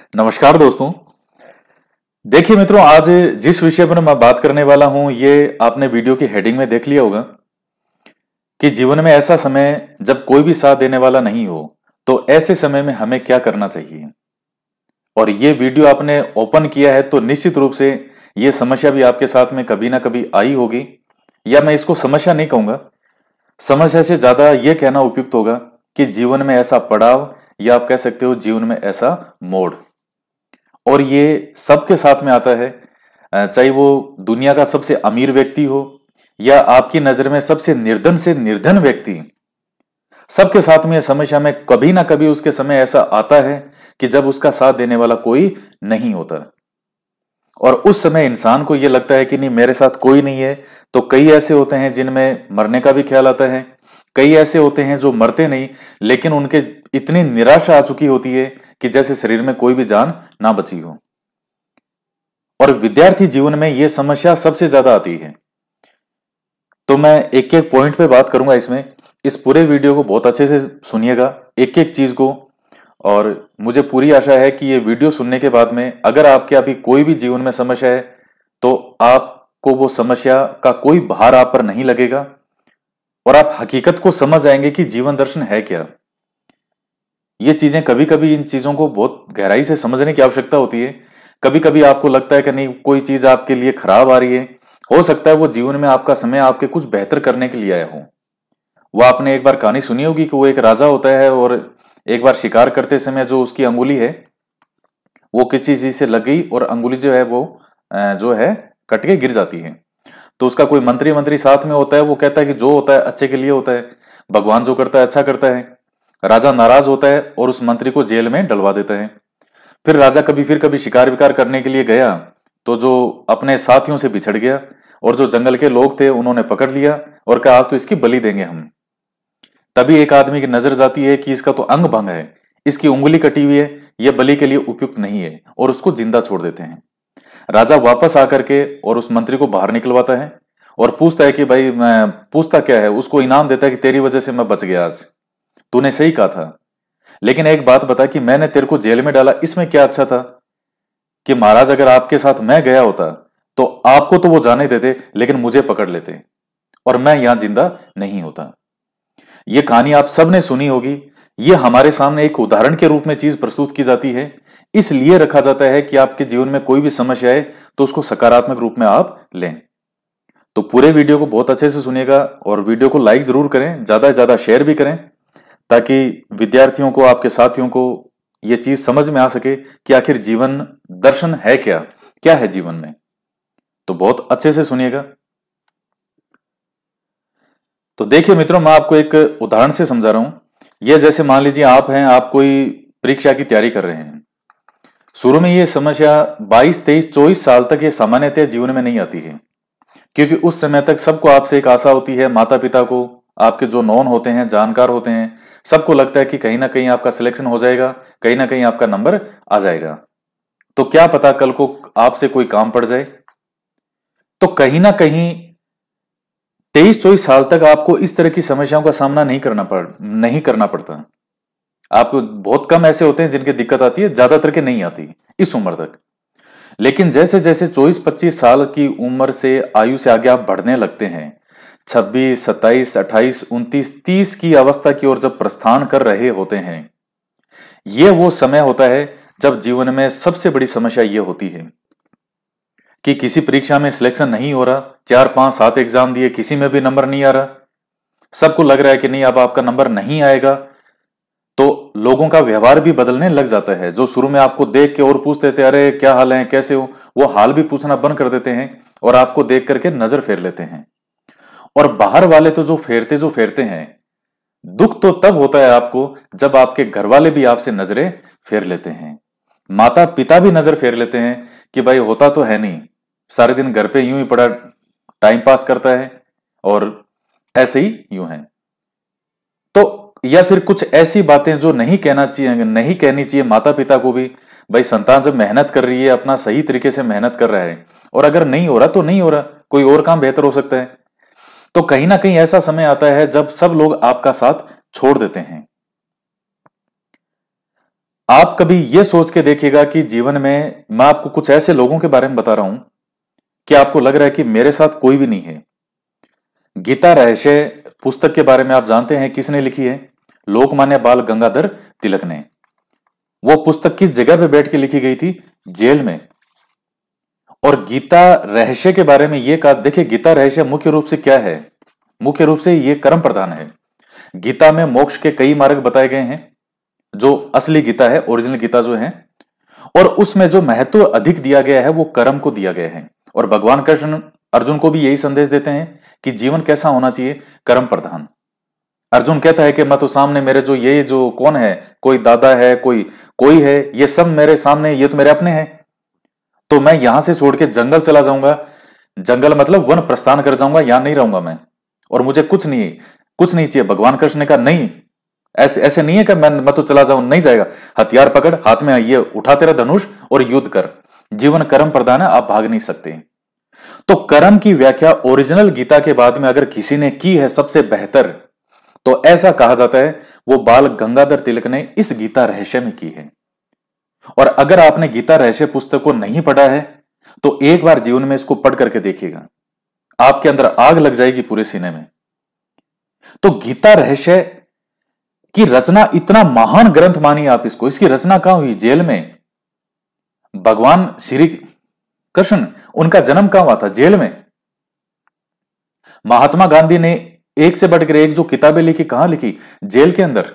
नमस्कार दोस्तों। देखिए मित्रों, आज जिस विषय पर मैं बात करने वाला हूं, ये आपने वीडियो की हेडिंग में देख लिया होगा कि जीवन में ऐसा समय जब कोई भी साथ देने वाला नहीं हो, तो ऐसे समय में हमें क्या करना चाहिए। और ये वीडियो आपने ओपन किया है तो निश्चित रूप से ये समस्या भी आपके साथ में कभी ना कभी आई होगी, या मैं इसको समस्या नहीं कहूंगा, समस्या से ज्यादा ये कहना उपयुक्त होगा कि जीवन में ऐसा पड़ाव, या आप कह सकते हो जीवन में ऐसा मोड़। और ये सबके साथ में आता है, चाहे वो दुनिया का सबसे अमीर व्यक्ति हो या आपकी नजर में सबसे निर्धन से निर्धन व्यक्ति, सबके साथ में यह समस्या में कभी ना कभी उसके समय ऐसा आता है कि जब उसका साथ देने वाला कोई नहीं होता। और उस समय इंसान को यह लगता है कि नहीं, मेरे साथ कोई नहीं है। तो कई ऐसे होते हैं जिनमें मरने का भी ख्याल आता है, कई ऐसे होते हैं जो मरते नहीं, लेकिन उनके इतनी निराशा आ चुकी होती है कि जैसे शरीर में कोई भी जान ना बची हो। और विद्यार्थी जीवन में यह समस्या सबसे ज्यादा आती है। तो मैं एक एक पॉइंट पे बात करूंगा इसमें। इस पूरे वीडियो को बहुत अच्छे से सुनिएगा, एक एक चीज को। और मुझे पूरी आशा है कि ये वीडियो सुनने के बाद में अगर आपके अभी कोई भी जीवन में समस्या है, तो आपको वो समस्या का कोई भार आप पर नहीं लगेगा और आप हकीकत को समझ जाएंगे कि जीवन दर्शन है क्या। ये चीजें कभी कभी, इन चीजों को बहुत गहराई से समझने की आवश्यकता होती है। कभी कभी आपको लगता है कि नहीं, कोई चीज आपके लिए खराब आ रही है, हो सकता है वो जीवन में आपका समय आपके कुछ बेहतर करने के लिए आया हो। वो आपने एक बार कहानी सुनी होगी कि वो एक राजा होता है और एक बार शिकार करते समय जो उसकी अंगुली है वो किसी चीज से लग गई और अंगुली जो है वो जो है कट के गिर जाती है। तो उसका कोई मंत्री मंत्री साथ में होता है, वो कहता है कि जो होता है अच्छे के लिए होता है, भगवान जो करता है अच्छा करता है। राजा नाराज होता है और उस मंत्री को जेल में डलवा देता है। फिर राजा फिर कभी शिकार विकार करने के लिए गया तो जो अपने साथियों से बिछड़ गया, और जो जंगल के लोग थे उन्होंने पकड़ लिया और कहा आज तो इसकी बलि देंगे हम। तभी एक आदमी की नजर जाती है कि इसका तो अंग भंग है, इसकी उंगली कटी हुई है, यह बलि के लिए उपयुक्त नहीं है, और उसको जिंदा छोड़ देते हैं। राजा वापस आकर के और उस मंत्री को बाहर निकलवाता है और पूछता है कि भाई, मैं पूछता क्या है, उसको इनाम देता है कि तेरी वजह से मैं बच गया, आज तूने सही कहा था। लेकिन एक बात बता कि मैंने तेरे को जेल में डाला, इसमें क्या अच्छा था कि महाराज अगर आपके साथ मैं गया होता तो आपको तो वो जाने देते, लेकिन मुझे पकड़ लेते और मैं यहां जिंदा नहीं होता। ये कहानी आप सबने सुनी होगी। ये हमारे सामने एक उदाहरण के रूप में चीज प्रस्तुत की जाती है, इसलिए रखा जाता है कि आपके जीवन में कोई भी समस्या है तो उसको सकारात्मक रूप में आप लें। तो पूरे वीडियो को बहुत अच्छे से सुनिएगा और वीडियो को लाइक जरूर करें, ज्यादा से ज्यादा शेयर भी करें, ताकि विद्यार्थियों को, आपके साथियों को यह चीज समझ में आ सके कि आखिर जीवन दर्शन है क्या, क्या है जीवन में। तो बहुत अच्छे से सुनिएगा। तो देखिए मित्रों, मैं आपको एक उदाहरण से समझा रहा हूं। यह जैसे मान लीजिए आप हैं, आप कोई परीक्षा की तैयारी कर रहे हैं। शुरू में यह समस्या 22, 23, 24 साल तक ये सामान्यतः जीवन में नहीं आती है, क्योंकि उस समय तक सबको आपसे एक आशा होती है, माता पिता को, आपके जो नॉन होते हैं, जानकार होते हैं, सबको लगता है कि कहीं ना कहीं आपका सिलेक्शन हो जाएगा, कहीं ना कहीं आपका नंबर आ जाएगा। तो क्या पता कल को आपसे कोई काम पड़ जाए। तो कहीं ना कहीं 23-24 साल तक आपको इस तरह की समस्याओं का सामना नहीं करना पड़ता। आपको बहुत कम ऐसे होते हैं जिनकी दिक्कत आती है, ज्यादातर के नहीं आती इस उम्र तक। लेकिन जैसे जैसे 24-25 साल की उम्र से, आयु से आगे आप बढ़ने लगते हैं, 26, 27, 28, 29, 30 की अवस्था की ओर जब प्रस्थान कर रहे होते हैं, यह वो समय होता है जब जीवन में सबसे बड़ी समस्या यह होती है कि किसी परीक्षा में सिलेक्शन नहीं हो रहा, 4, 5, 7 एग्जाम दिए, किसी में भी नंबर नहीं आ रहा। सबको लग रहा है कि नहीं, अब आपका नंबर नहीं आएगा। तो लोगों का व्यवहार भी बदलने लग जाता है। जो शुरू में आपको देख के और पूछते थे, अरे क्या हाल है, कैसे हो, वो हाल भी पूछना बंद कर देते हैं और आपको देख करके नजर फेर लेते हैं। और बाहर वाले तो जो फेरते हैं, दुख तो तब होता है आपको जब आपके घर वाले भी आपसे नजरें फेर लेते हैं, माता पिता भी नजर फेर लेते हैं कि भाई होता तो है नहीं, सारे दिन घर पे यूं ही पड़ा टाइम पास करता है और ऐसे ही यूं है। तो या फिर कुछ ऐसी बातें जो नहीं कहनी चाहिए माता पिता को भी। भाई संतान जब मेहनत कर रही है, अपना सही तरीके से मेहनत कर रहा है, और अगर नहीं हो रहा तो नहीं हो रहा, कोई और काम बेहतर हो सकता है। तो कहीं ना कहीं ऐसा समय आता है जब सब लोग आपका साथ छोड़ देते हैं। आप कभी यह सोच के देखिएगा कि जीवन में मैं आपको कुछ ऐसे लोगों के बारे में बता रहा हूं कि आपको लग रहा है कि मेरे साथ कोई भी नहीं है। गीता रहस्य पुस्तक के बारे में आप जानते हैं किसने लिखी है? लोकमान्य बाल गंगाधर तिलक ने। वो पुस्तक किस जगह पे बैठ के लिखी गई थी? जेल में। और गीता रहस्य के बारे में यह कहा, देखिए गीता रहस्य मुख्य रूप से क्या है? मुख्य रूप से यह कर्म प्रधान है। गीता में मोक्ष के कई मार्ग बताए गए हैं, जो असली गीता है, ओरिजिनल गीता जो है, और उसमें जो महत्व अधिक दिया गया है वो कर्म को दिया गया है। और भगवान कृष्ण अर्जुन को भी यही संदेश देते हैं कि जीवन कैसा होना चाहिए? कर्म प्रधान। अर्जुन कहता है कि मैं तो सामने मेरे जो कौन है, कोई दादा है, कोई है, ये सब मेरे सामने, ये तो मेरे अपने हैं, तो मैं यहां से छोड़ के जंगल चला जाऊंगा, जंगल मतलब वन प्रस्थान कर जाऊंगा, यहां नहीं रहूंगा मैं, और मुझे कुछ नहीं चाहिए। भगवान कृष्ण ने कहा नहीं, ऐसे ऐसे नहीं है कि मैं तो चला जाऊं, नहीं जाएगा। हथियार पकड़, हाथ में आइए, उठा तेरा धनुष और युद्ध कर। जीवन कर्म प्रधान है, आप भाग नहीं सकते। तो कर्म की व्याख्या ओरिजिनल गीता के बाद में अगर किसी ने की है सबसे बेहतर, तो ऐसा कहा जाता है वो बाल गंगाधर तिलक ने इस गीता रहस्य में की है। और अगर आपने गीता रहस्य पुस्तक को नहीं पढ़ा है तो एक बार जीवन में इसको पढ़ करके देखिएगा, आपके अंदर आग लग जाएगी पूरे सीने में। तो गीता रहस्य की रचना, इतना महान ग्रंथ मानिए आप इसको, इसकी रचना कहां हुई? जेल में। भगवान श्री कृष्ण, उनका जन्म कहां हुआ था? जेल में। महात्मा गांधी ने एक से बढ़कर एक जो किताबें लिखी, कहां लिखी? जेल के अंदर।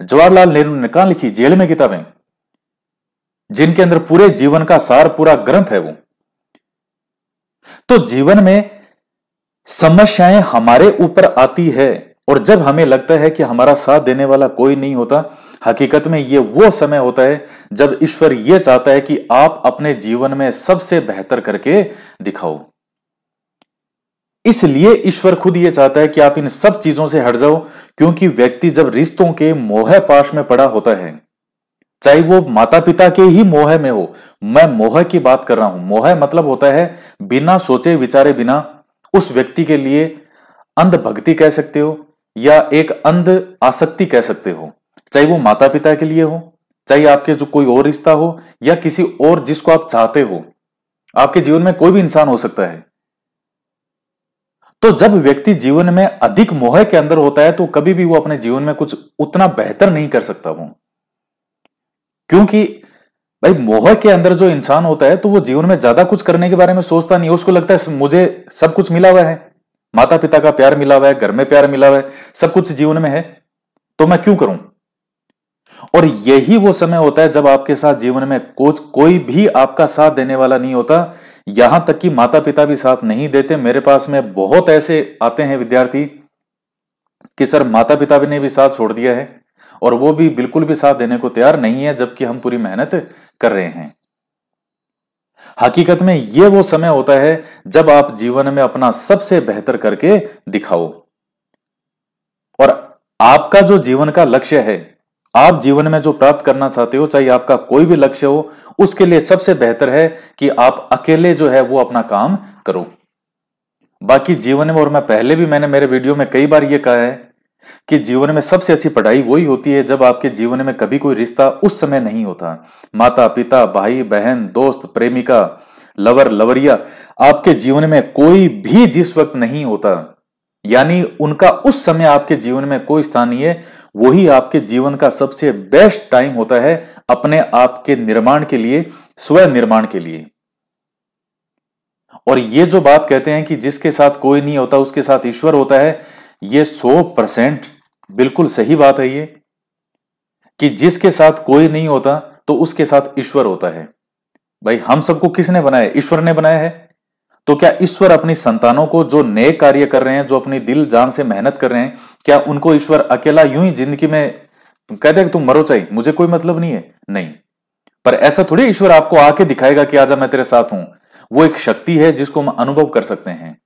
जवाहरलाल नेहरू ने कहां लिखी? जेल में किताबें, जिनके अंदर पूरे जीवन का सार, पूरा ग्रंथ है वो। तो जीवन में समस्याएं हमारे ऊपर आती है, और जब हमें लगता है कि हमारा साथ देने वाला कोई नहीं होता, हकीकत में यह वो समय होता है जब ईश्वर यह चाहता है कि आप अपने जीवन में सबसे बेहतर करके दिखाओ। इसलिए ईश्वर खुद यह चाहता है कि आप इन सब चीजों से हट जाओ, क्योंकि व्यक्ति जब रिश्तों के मोह पाश में पड़ा होता है, चाहे वो माता पिता के ही मोह में हो, मैं मोह की बात कर रहा हूं। मोह मतलब होता है बिना सोचे विचारे, बिना उस व्यक्ति के लिए अंध भक्ति कह सकते हो या एक अंध आसक्ति कह सकते हो, चाहे वो माता पिता के लिए हो, चाहे आपके जो कोई और रिश्ता हो, या किसी और जिसको आप चाहते हो। आपके जीवन में कोई भी इंसान हो सकता है। तो जब व्यक्ति जीवन में अधिक मोह के अंदर होता है तो कभी भी वो अपने जीवन में कुछ उतना बेहतर नहीं कर सकता वो, क्योंकि भाई मोह के अंदर जो इंसान होता है तो वो जीवन में ज्यादा कुछ करने के बारे में सोचता नहीं। उसको लगता है मुझे सब कुछ मिला हुआ है, माता पिता का प्यार मिला हुआ है, घर में प्यार मिला हुआ है, सब कुछ जीवन में है, तो मैं क्यों करूं। और यही वो समय होता है जब आपके साथ जीवन में कोई भी आपका साथ देने वाला नहीं होता, यहां तक कि माता पिता भी साथ नहीं देते। मेरे पास में बहुत ऐसे आते हैं विद्यार्थी कि सर माता पिता ने भी साथ छोड़ दिया है और वो भी बिल्कुल भी साथ देने को तैयार नहीं है, जबकि हम पूरी मेहनत कर रहे हैं। हकीकत में यह वो समय होता है जब आप जीवन में अपना सबसे बेहतर करके दिखाओ। और आपका जो जीवन का लक्ष्य है, आप जीवन में जो प्राप्त करना चाहते हो, चाहे आपका कोई भी लक्ष्य हो, उसके लिए सबसे बेहतर है कि आप अकेले जो है वो अपना काम करो। बाकी जीवन में, और मैं पहले भी मैंने मेरे वीडियो में कई बार ये कहा है कि जीवन में सबसे अच्छी पढ़ाई वही होती है जब आपके जीवन में कभी कोई रिश्ता उस समय नहीं होता। माता पिता, भाई बहन, दोस्त, प्रेमिका, लवर, लवरिया, आपके जीवन में कोई भी जिस वक्त नहीं होता, यानी उनका उस समय आपके जीवन में कोई स्थान नहीं है, वही आपके जीवन का सबसे बेस्ट टाइम होता है अपने आप के निर्माण के लिए, स्व निर्माण के लिए। और ये जो बात कहते हैं कि जिसके साथ कोई नहीं होता उसके साथ ईश्वर होता है, ये 100% बिल्कुल सही बात है। ये कि जिसके साथ कोई नहीं होता तो उसके साथ ईश्वर होता है। भाई हम सबको किसने बनाया? ईश्वर ने बनाया है। तो क्या ईश्वर अपनी संतानों को, जो नए कार्य कर रहे हैं, जो अपनी दिल जान से मेहनत कर रहे हैं, क्या उनको ईश्वर अकेला यूं ही जिंदगी में कहते हैं कि तुम मरो चाहिए, मुझे कोई मतलब नहीं है? नहीं। पर ऐसा थोड़ी ईश्वर आपको आके दिखाएगा कि आजा मैं तेरे साथ हूं। वो एक शक्ति है जिसको हम अनुभव कर सकते हैं।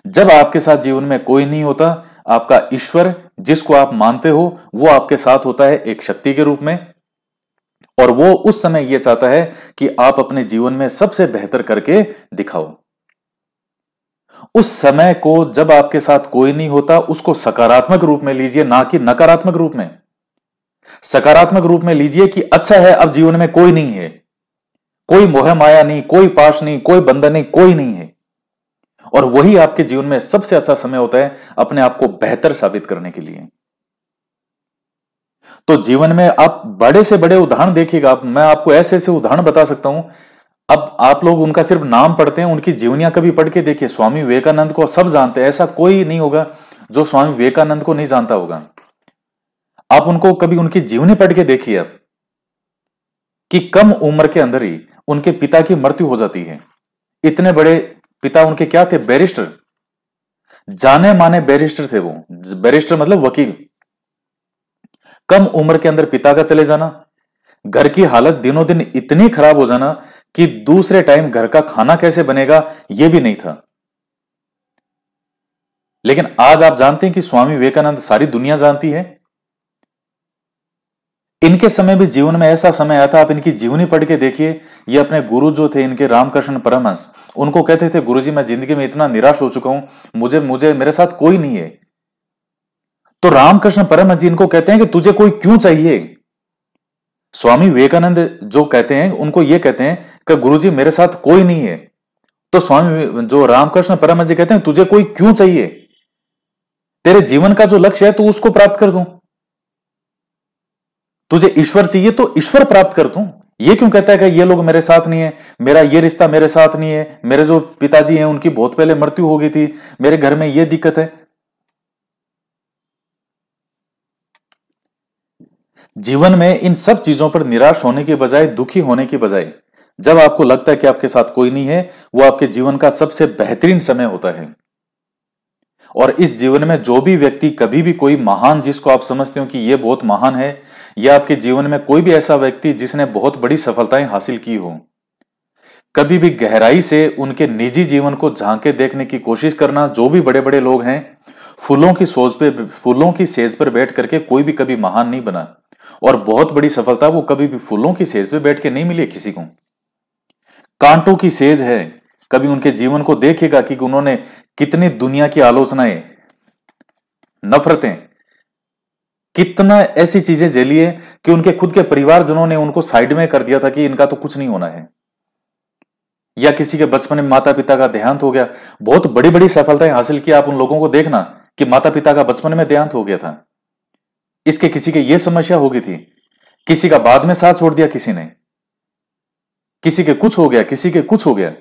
जब आपके साथ जीवन में कोई नहीं होता, आपका ईश्वर जिसको आप मानते हो वो आपके साथ होता है एक शक्ति के रूप में, और वो उस समय यह चाहता है कि आप अपने जीवन में सबसे बेहतर करके दिखाओ। उस समय को, जब आपके साथ कोई नहीं होता, उसको सकारात्मक रूप में लीजिए, ना कि नकारात्मक रूप में। सकारात्मक रूप में लीजिए कि अच्छा है, अब जीवन में कोई नहीं है, कोई मोह माया नहीं, कोई पाश नहीं, कोई बंधन नहीं, कोई नहीं है। और वही आपके जीवन में सबसे अच्छा समय होता है अपने आप को बेहतर साबित करने के लिए। तो जीवन में आप बड़े से बड़े उदाहरण देखिएगा, मैं आपको ऐसे ऐसे उदाहरण बता सकता हूं। अब आप लोग उनका सिर्फ नाम पढ़ते हैं, उनकी जीवनियां कभी पढ़ के देखिए। स्वामी विवेकानंद को सब जानते हैं, ऐसा कोई नहीं होगा जो स्वामी विवेकानंद को नहीं जानता होगा। आप उनको कभी उनकी जीवनी पढ़ के देखिए आप, कि कम उम्र के अंदर ही उनके पिता की मृत्यु हो जाती है। इतने बड़े पिता उनके क्या थे? बैरिस्टर, जाने माने बैरिस्टर थे वो। बैरिस्टर मतलब वकील। कम उम्र के अंदर पिता का चले जाना, घर की हालत दिनों दिन इतनी खराब हो जाना कि दूसरे टाइम घर का खाना कैसे बनेगा यह भी नहीं था। लेकिन आज आप जानते हैं कि स्वामी विवेकानंद सारी दुनिया जानती है। इनके समय भी जीवन में ऐसा समय आया था, आप इनकी जीवनी पढ़ के देखिए। ये अपने गुरु जो थे इनके रामकृष्ण परमहंस, उनको कहते थे, गुरुजी मैं जिंदगी में इतना निराश हो चुका हूं, मुझे मुझे मेरे साथ कोई नहीं है। तो रामकृष्ण परमहंस जी इनको कहते हैं कि तुझे कोई क्यों चाहिए? स्वामी विवेकानंद जो कहते हैं उनको ये कहते हैं कि गुरुजी मेरे साथ कोई नहीं है। तो स्वामी जो रामकृष्ण परमहंस जी कहते हैं तुझे कोई क्यों चाहिए? तेरे जीवन का जो लक्ष्य है तू उसको प्राप्त कर दूं। तुझे ईश्वर चाहिए तो ईश्वर प्राप्त कर दूं। ये क्यों कहता है कि ये लोग मेरे साथ नहीं है, मेरा ये रिश्ता मेरे साथ नहीं है, मेरे जो पिताजी हैं उनकी बहुत पहले मृत्यु हो गई थी, मेरे घर में ये दिक्कत है। जीवन में इन सब चीजों पर निराश होने के बजाय, दुखी होने के बजाय, जब आपको लगता है कि आपके साथ कोई नहीं है, वो आपके जीवन का सबसे बेहतरीन समय होता है। और इस जीवन में जो भी व्यक्ति कभी भी कोई महान, जिसको आप समझते हो कि ये बहुत महान है, या आपके जीवन में कोई भी ऐसा व्यक्ति जिसने बहुत बड़ी सफलताएं हासिल की हो, कभी भी गहराई से उनके निजी जीवन को झांक के देखने की कोशिश करना। जो भी बड़े बड़े लोग हैं, फूलों की सेज पर बैठ करके कोई भी कभी महान नहीं बना, और बहुत बड़ी सफलता वो कभी भी फूलों की सेज पे बैठ के नहीं मिली किसी को। कांटों की सेज है। कभी उनके जीवन को देखेगा कि उन्होंने कितनी दुनिया की आलोचनाएं, नफरतें, कितना ऐसी चीजें झेली है कि उनके खुद के परिवारजनों ने उनको साइड में कर दिया था कि इनका तो कुछ नहीं होना है। या किसी के बचपन में माता पिता का देहांत हो गया। बहुत बड़ी बड़ी सफलताएं हासिल की आप उन लोगों को देखना कि माता पिता का बचपन में देहांत हो गया था। इसके किसी के यह समस्या हो गई थी, किसी का बाद में साथ छोड़ दिया किसी ने, किसी के कुछ हो गया, किसी के कुछ हो गया।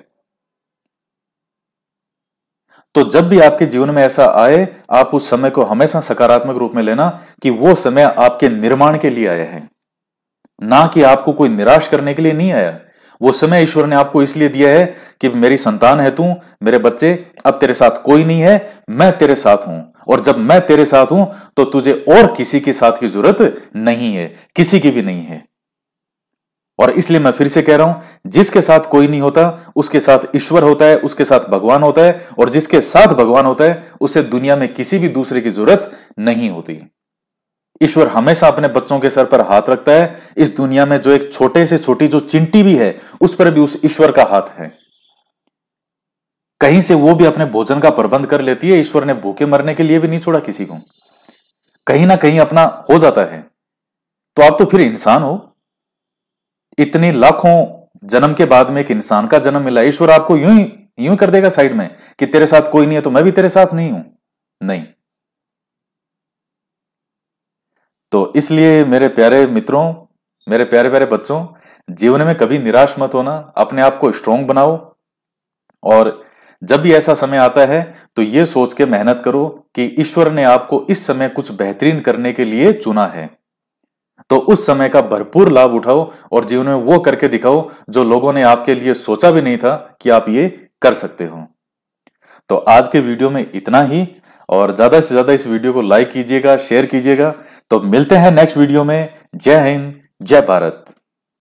तो जब भी आपके जीवन में ऐसा आए, आप उस समय को हमेशा सकारात्मक रूप में लेना कि वो समय आपके निर्माण के लिए आया है, ना कि आपको कोई निराश करने के लिए नहीं आया। वो समय ईश्वर ने आपको इसलिए दिया है कि मेरी संतान है तू, मेरे बच्चे, अब तेरे साथ कोई नहीं है, मैं तेरे साथ हूं। और जब मैं तेरे साथ हूं तो तुझे और किसी के साथ की जरूरत नहीं है, किसी की भी नहीं है। और इसलिए मैं फिर से कह रहा हूं, जिसके साथ कोई नहीं होता उसके साथ ईश्वर होता है, उसके साथ भगवान होता है, और जिसके साथ भगवान होता है उसे दुनिया में किसी भी दूसरे की जरूरत नहीं होती। ईश्वर हमेशा अपने बच्चों के सर पर हाथ रखता है। इस दुनिया में जो एक छोटे से छोटी जो चिंटी भी है, उस पर भी उस ईश्वर का हाथ है। कहीं से वो भी अपने भोजन का प्रबंध कर लेती है। ईश्वर ने भूखे मरने के लिए भी नहीं छोड़ा किसी को, कहीं ना कहीं अपना हो जाता है। तो आप तो फिर इंसान हो। इतनी लाखों जन्म के बाद में एक इंसान का जन्म मिला, ईश्वर आपको यूं कर देगा साइड में कि तेरे साथ कोई नहीं है तो मैं भी तेरे साथ नहीं हूं? नहीं। तो इसलिए मेरे प्यारे मित्रों, मेरे प्यारे प्यारे बच्चों, जीवन में कभी निराश मत होना, अपने आप को स्ट्रांग बनाओ। और जब भी ऐसा समय आता है तो यह सोच के मेहनत करो कि ईश्वर ने आपको इस समय कुछ बेहतरीन करने के लिए चुना है। तो उस समय का भरपूर लाभ उठाओ और जीवन में वो करके दिखाओ जो लोगों ने आपके लिए सोचा भी नहीं था कि आप ये कर सकते हो। तो आज के वीडियो में इतना ही, और ज्यादा से ज्यादा इस वीडियो को लाइक कीजिएगा, शेयर कीजिएगा। तो मिलते हैं नेक्स्ट वीडियो में। जय हिंद, जय भारत।